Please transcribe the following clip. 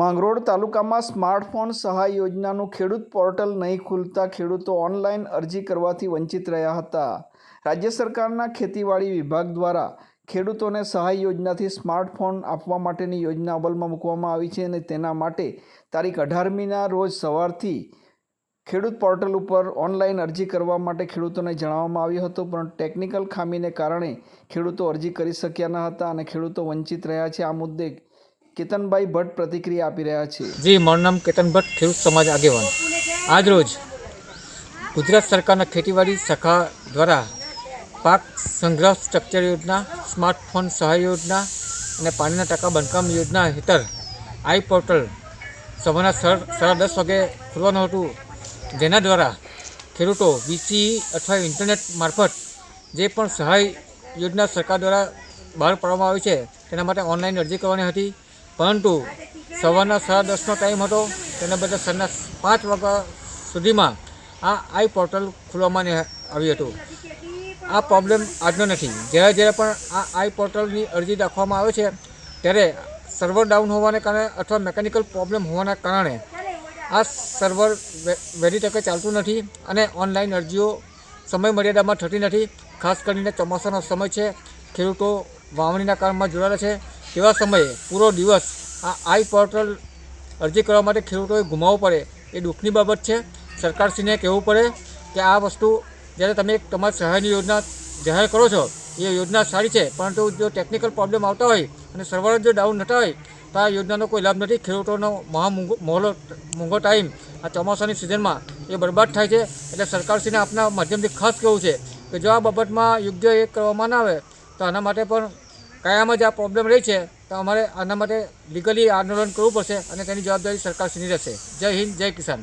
માંગરોળ તાલુકામાં સ્માર્ટફોન સહાય યોજનાનું ખેડૂત પોર્ટલ નહીં ખુલતા ખેડૂતો ઓનલાઈન અરજી કરવાથી વંચિત રહ્યા હતા। રાજ્ય સરકારના ખેતીવાડી વિભાગ દ્વારા ખેડૂતોને સહાય યોજનાથી સ્માર્ટફોન આપવા માટેની યોજના અમલમાં મૂકવામાં આવી છે અને તેના માટે તારીખ 18મીના રોજ સવારથી ખેડૂત પોર્ટલ ઉપર ઓનલાઈન અરજી કરવા માટે ખેડૂતોને જણાવવામાં આવ્યું હતું, પરંતુ ટેકનિકલ ખામીને કારણે ખેડૂતો અરજી કરી શક્યા ન હતા અને ખેડૂતો વંચિત રહ્યા છે। આ મુદ્દે કેતનભાઈ ભટ્ટ પ્રતિક્રિયા આપી રહ્યા છે। જી, મારું નામ કેતન ભટ્ટ, ખેડૂત સમાજ આગેવાન। આજ રોજ ગુજરાત સરકારના ખેતીવાડી શાખા દ્વારા પાક સંગ્રહ સ્ટ્રક્ચર યોજના, સ્માર્ટફોન સહાય યોજના અને પાણીના ટાંકા બાંધકામ યોજના હેઠળ આઈ પોર્ટલ સવારના 10:30 વાગે ખુલવાનું હતું, જેના દ્વારા ખેડૂતો વીસી અથવા ઇન્ટરનેટ મારફત જે પણ સહાય યોજના સરકાર દ્વારા બહાર પાડવામાં આવી છે તેના માટે ઓનલાઈન અરજી કરવાની હતી, પરંતુ સવારના 10:30નો ટાઈમ હતો, તેના બદલે સવારના 5 વાગ્યા સુધીમાં આ આઈ પોર્ટલ ખોલવામાં આવ્યું હતું। આ પ્રોબ્લેમ આજનો નથી। જ્યારે જ્યારે પણ આ આઈ પોર્ટલની અરજી દાખવામાં આવે છે ત્યારે સર્વર ડાઉન હોવાને કારણે અથવા મિકેનિકલ પ્રોબ્લેમ હોવાના કારણે આ સર્વર વહેલી તકે ચાલતું નથી અને ઓનલાઈન અરજીઓ સમય મર્યાદામાં થતી નથી। ખાસ કરીને ચોમાસાનો સમય છે, ખેડૂતો વાવણીના કામમાં જોડાયેલા છે, તેવા સમયે પૂરો દિવસ આ આઈ પોર્ટલ અરજી કરવા માટે ખેડૂતોએ ગુમાવવો પડે એ દુઃખની બાબત છે। સરકારશ્રીને કહેવું પડે કે આ વસ્તુ જ્યારે તમે તમારી સહાયની યોજના જાહેર કરો છો એ યોજના સારી છે, પરંતુ જો ટેકનિકલ પ્રોબ્લેમ આવતા હોય અને સર્વર જો ડાઉન નતા હોય તો આ યોજનાનો કોઈ લાભ નથી। ખેડૂતોનો મોંઘો ટાઈમ આ ચોમાસાની સિઝનમાં એ બરબાદ થાય છે। એટલે સરકારશ્રીને આપના માધ્યમથી ખાસ કહેવું છે કે જો આ બાબતમાં યોગ્ય એ કરવામાં ના આવે તો આના માટે પણ કાયમ જ આ પ્રોબ્લેમ રહી છે, તો અમારે આના માટે લીગલી આંદોલન કરવું પડશે અને તેની જવાબદારી સરકારશ્રીની રહેશે। જય હિન્દ, જય કિસાન।